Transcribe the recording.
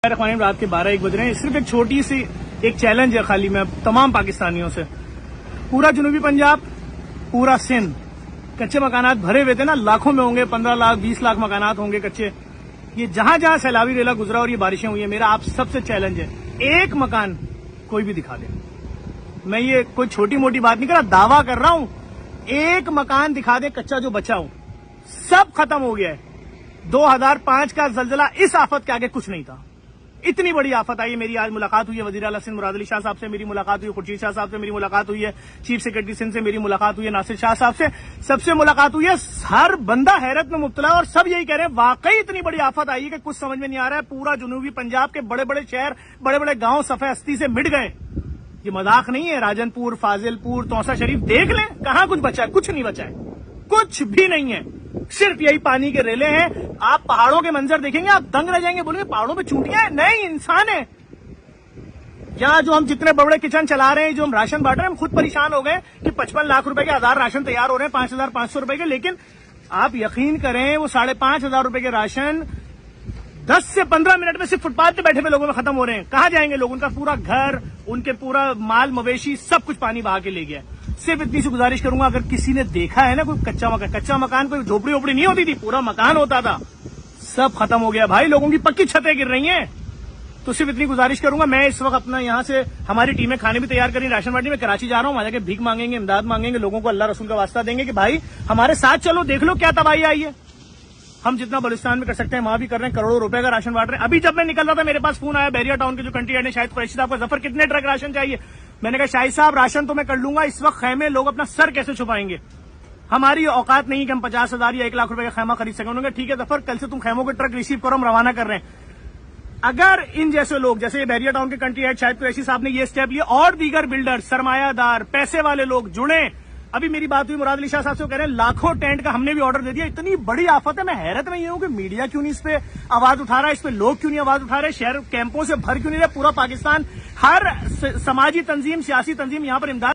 رات کے 12-1 بج رہے ہیں. صرف ایک چھوٹی سی ایک چیلنج ہے خالی میں تمام پاکستانیوں سے. پورا جنوبی پنجاب، پورا سندھ کچے مکانات بھرے ہوئے تھے نا، لاکھوں میں ہوں گے، 15 لاکھ 20 لاکھ مکانات ہوں گے کچے. یہ جہاں جہاں سیلابی ریلا گزرا اور یہ بارشیں ہوئی ہیں، میرا آپ سب سے چیلنج ہے ایک مکان کوئی بھی دکھا دے. میں یہ کوئی چھوٹی موٹی بات نہیں کر رہا، دعویٰ کر رہا ہوں، ایک مکان دکھا دے کچا جو بچا ہو. سب ختم ہو گیا ہے. 2005 کا زلزلہ اس آفت کے آگے کچھ نہیں تھا. اتنی بڑی آفت آئی. میری آج ملاقات ہوئی ہے وزیر اعلیٰ سندھ مراد علی شاہ صاحب سے، میری ملاقات ہوئی ہے خورشید شاہ صاحب سے، میری ملاقات ہوئی ہے چیف سیکرٹری سندھ سے، میری ملاقات ہوئی ہے ناصر شاہ صاحب سے، سب سے ملاقات ہوئی ہے. ہر بندہ حیرت میں مبتلا ہے اور سب یہی کہہ رہے ہیں واقعی اتنی بڑی آفت آئی ہے کہ کچھ سمجھ میں نہیں آ رہا ہے. پورا جنوبی پنجاب کے بڑے بڑے شہر، بڑے بڑے گاؤں صفحہ ہستی سے مٹ گئے. یہ مذاق نہیں ہے. راجن پور، فاضل پور، توسا شریف دیکھ لیں کہاں کچھ بچا ہے. کچھ نہیں بچا ہے، کچھ بھی نہیں ہے. صرف یہی پانی کے ریلے ہیں. آپ پہاڑوں کے منظر دیکھیں گے آپ دنگ رہ جائیں گے، بولیں گے پہاڑوں پہ چونٹیاں ہیں. نہیں، انسان ہے. یہاں جو ہم جتنے بڑے کچن چلا رہے ہیں، جو ہم راشن بانٹ رہے ہیں، ہم خود پریشان ہو گئے کہ 55 لاکھ روپے کے 1000 راشن تیار ہو رہے ہیں، 5500 روپے کے. لیکن آپ یقین کریں وہ 5500 روپے کے راشن 10 سے 15 منٹ میں صرف فٹ پاتھ پہ بیٹھے ہوئے لوگوں میں ختم ہو رہے ہیں. کہاں جائیں گے لوگ؟ ان کا پورا گھر، ان کے پورا مال مویشی سب کچھ پانی بہا کے لے گیا. صرف اتنی سی گزارش کروں گا، اگر کسی نے دیکھا ہے نا کوئی کچا مکان کوئی جھوپڑی ووپڑی نہیں ہوتی تھی، پورا مکان ہوتا تھا، سب ختم ہو گیا بھائی. لوگوں کی پکی چھتیں گر رہی ہیں. تو صرف اتنی گزارش کروں گا. میں اس وقت اپنا یہاں سے ہماری ٹیمیں کھانے بھی تیار کریں، راشن بانٹنے. میں کراچی جا رہا ہوں، وہاں جا کے بھیک مانگیں گے، امداد مانگیں گے، لوگوں کو اللہ رسول کا واسطہ دیں گے کہ بھائی ہمارے ساتھ چلو، دیکھ لو کیا تباہی آئی ہے. ہم جتنا بلوچستان میں کر سکتے ہیں وہاں بھی کر رہے ہیں، کروڑوں روپے کا راشن بانٹ رہے ہیں. ابھی جب میں نکل رہا تھا میرے پاس فون آیا بیریا ٹاؤن کے جو کنٹری ہیڈ ہیں شاہد قریشی صاحب کا، ظفر کتنے ٹرک راشن چاہیے؟ میں نے کہا شاہد صاحب راشن تو میں کر لوں گا، اس وقت خیمے لوگ اپنا سر کیسے چھپائیں گے؟ ہماری اوقات نہیں کہ ہم 50,000 یا 1 لاکھ روپے کا خیمہ خرید سکیں. انہوں نے کہا ٹھیک ہے ظفر، کل سے تم خیموں کے ٹرک ریسیو کرو، ہم روانہ کر رہے ہیں. اگر ان جیسے لوگ، جیسے یہ بیریا ٹاؤن کے کنٹری ہیڈ شاہد قریشی صاحب نے یہ اسٹیپ لیا، اور دیگر بلڈر، سرمایہ دار، پیسے والے لوگ جڑیں. ابھی میری بات ہوئی مراد علی شاہ صاحب سے، وہ کہہ رہے ہیں لاکھوں ٹینٹ کا ہم نے بھی آرڈر دے دیا. اتنی بڑی آفت ہے. میں حیرت میں یہ ہوں کہ میڈیا کیوں نہیں اس پہ آواز اٹھا رہا ہے، اس پہ لوگ کیوں نہیں آواز اٹھا رہے، شہر کیمپوں سے بھر کیوں نہیں رہے. پورا پاکستان، ہر سماجی تنظیم، سیاسی تنظیم یہاں پر امداد